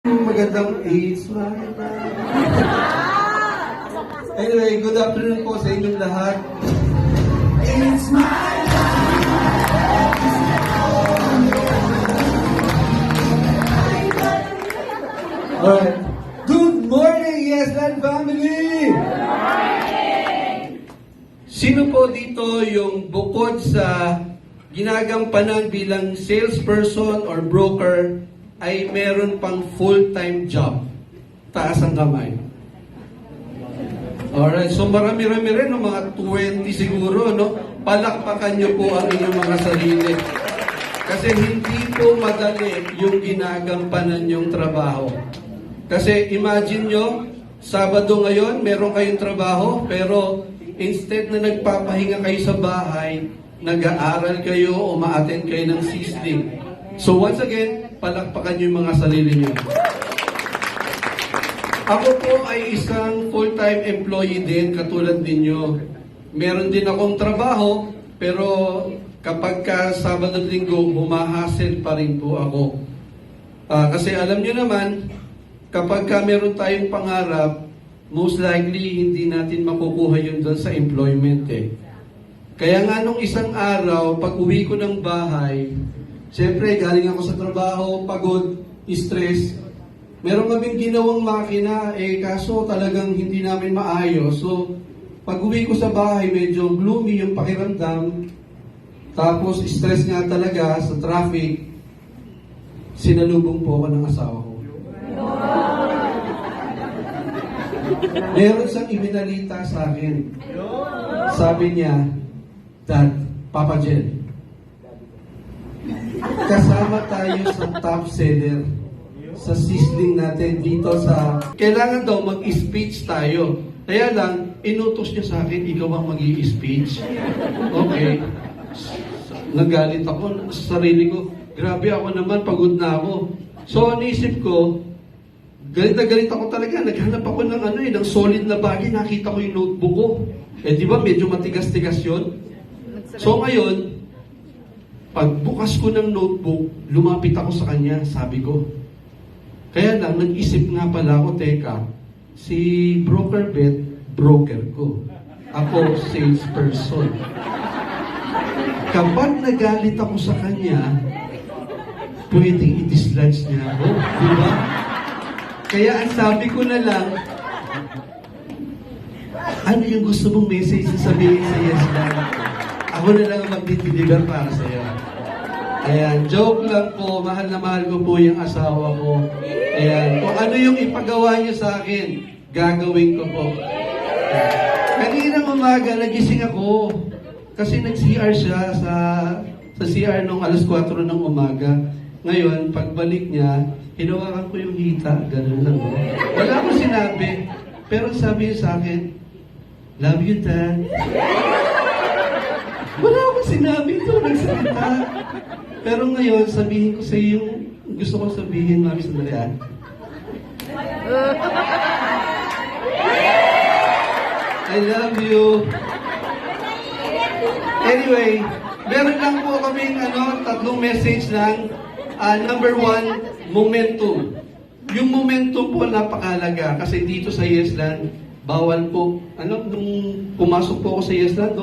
Magandang AIDS. Anyway, good afternoon po sa inyong lahat. It's my Alright. Good morning, Yesland family! Sino po dito yung bukod sa ginagampanan bilang salesperson or broker ay meron pang full-time job? Taas ang kamay. Alright, so marami-rami rin, no? Mga 20 siguro, no? Palakpakan nyo po ang inyong mga sarili. Kasi hindi po madali yung ginagampanan yung trabaho. Kasi imagine nyo, Sabado ngayon, meron kayong trabaho, pero instead na nagpapahinga kayo sa bahay, nag-aaral kayo o ma-attend kayo ng sisling. So once again, palakpakan nyo yung mga sarili nyo. Ako po ay isang full-time employee din, katulad ninyo. Meron din akong trabaho, pero kapag ka Sabado at Linggo, humahasel pa rin po ako. Kasi alam nyo naman, kapag ka meron tayong pangarap, most likely hindi natin makukuha yun doon sa employment eh. Kaya nga nung isang araw, pag uwi ko ng bahay, siyempre galing ako sa trabaho, pagod, stress, meron kaming ginawang makina, kaso talagang hindi namin maayos. So, pag uwi ko sa bahay, medyo gloomy yung pakiramdam, tapos stress nga talaga sa traffic, sinalubong po ako ng asawa ko. Meron siyang ibinalita sa akin. Sabi niya, Dad, Papa Jel, kasama tayo sa top seller sa sisling natin dito sa... Kailangan daw mag-speech tayo. Kaya lang, inutos niya sa akin, ikaw ang mag-i-speech. Okay. Nagalit ako sa sarili ko. Grabe ako naman, pagod na ako. So, naisip ko, galit na galit ako talaga. Naghanap ako ng solid na bagay. Nakita ko yung notebook ko. Di ba, medyo matigas-tigas yun? So ngayon, pagbukas ko ng notebook, lumapit ako sa kanya, sabi ko. Kaya lang, nag-isip nga pala ako, teka, si Broker Bet, broker ko. Ako, salesperson. Kapag nagalit ako sa kanya, pwedeng i-dislodge niya ako. Diba? Kaya ang sabi ko na lang, ano yung gusto mong message sabihin sa Yesland? Ako na lang mag-deliver para sa iyo. Ayan, joke lang po. Mahal na mahal ko po yung asawa ko. Ayan, kung ano yung ipagawa niyo sa akin, gagawin ko po. Kaninang umaga, nagising ako. Kasi nag-CR siya sa CR nung alas 4 ng umaga. Ngayon, pagbalik niya, hinawakan ko yung hita. Ganun lang. Wala akong sinabi. Pero sabi niya sa akin, love you, Dad. Wala akong sinabi ito, nagsalita. Pero ngayon, sabihin ko sa iyo yung gusto kong sabihin, Mami, sandali. I love you. Anyway, meron lang po kaming tatlong message lang. Number 1, momentum. Yung momentum po napakalaga kasi dito sa Yesland, bawal po. Nung pumasok po ako sa Yesland,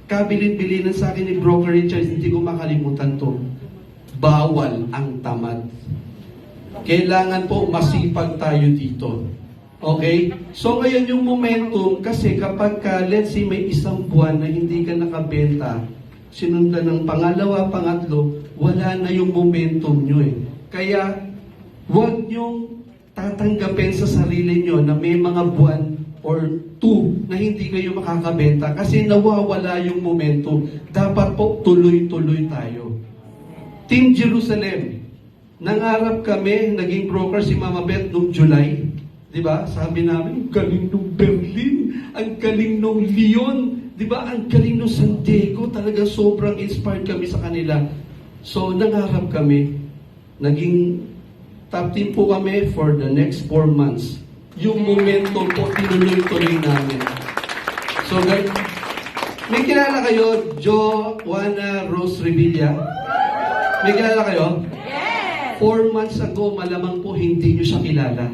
kabilin-bilinan sa akin ni Broker Richard, hindi ko makalimutan to. Bawal ang tamad. Kailangan po masipag tayo dito. Okay? So ngayon yung momentum, kasi kapag let's say may isang buwan na hindi ka nakabenta, sinundan ng pangalawa, pangatlo, wala na yung momentum nyo eh. Kaya, huwag nyong tatanggapin sa sarili nyo na may mga buwan or 2 na hindi kayo makakabenta kasi nawawala yung momentum. Dapat po tuloy-tuloy tayo. Team Jerusalem, nangarap kami, naging broker si Mama Beth noong July. Diba? Sabi namin, ang galing nung Berlin, ang galing nung Lyon, diba? Ang galing nung San Diego, talagang sobrang inspired kami sa kanila. So, nangarap kami, naging top team po kami for the next 4 months. Yung momentum po, tinuloy-tuloy namin. So, may kilala kayo, Joanna Rose Revilla? May kilala kayo? Yes! 4 months ago, malamang po hindi nyo siya kilala.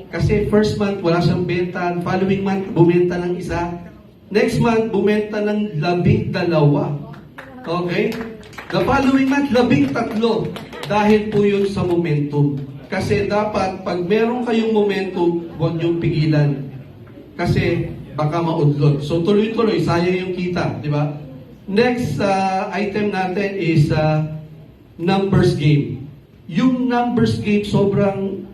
Kasi first month, wala siyang benta. Following month, bumenta ng isa. Next month, bumenta ng 12. Okay? The following month, 13. Dahil po yun sa momentum. Kasi dapat, pag meron kayong momentum, huwag niyong pigilan. Kasi baka maudlot. So tuloy-tuloy, sayang yung kita. Di ba? Next item natin is numbers game. Yung numbers game, sobrang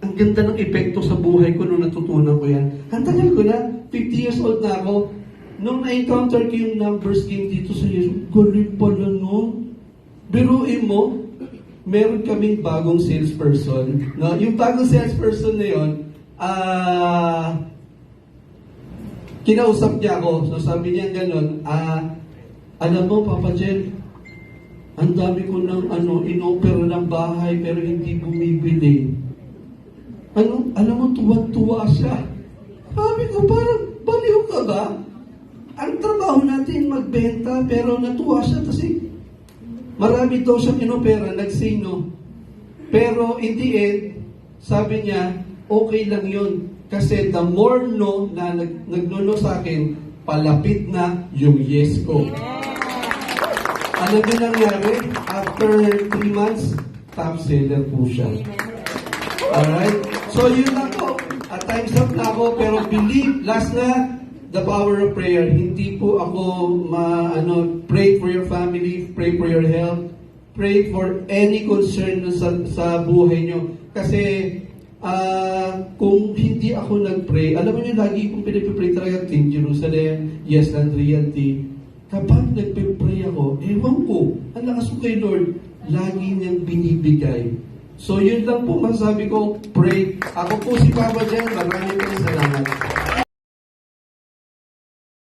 ang ganda ng epekto sa buhay ko nung natutunan ko yan. Ang tagal ko na, 50 years old na ako. Nung na-encounter ko yung numbers game dito sa Yesu, galing pala nun. Biruin mo, meron kaming bagong salesperson. No? Yung bagong salesperson na yun, kinausap niya ako. So sabi niya gano'n, alam mo, Papa Jen, ang dami ko ng inopera ng bahay pero hindi bumibili. Alam mo, tuwa-tuwa siya. Sabi ko, parang baliw ka ba? Ang trabaho natin magbenta pero natuwa siya kasi marami daw siyang inopera, nag-say no. Pero in the end, sabi niya, okay lang yun. Kasi the more no na nagno sa akin, palapit na yung yes ko. Ano din nangyari? After 3 months, top seller po siya. Alright? So yun lang po. At time's up na ako, pero believe, last na, the power of prayer. Hindi po ako pray for your family, pray for your health, pray for any concern sa buhay nyo. Kasi kung hindi ako nag-pray, alam mo nyo, lagi kong pinipipray talaga Team Jerusalem, Yes Land Realty. Kapag nagpipray ako, ewan ko, ang lakas ko kay Lord, lagi niyang binibigay. So yun lang po masabi ko, pray. Ako po si Papa Jen, maraming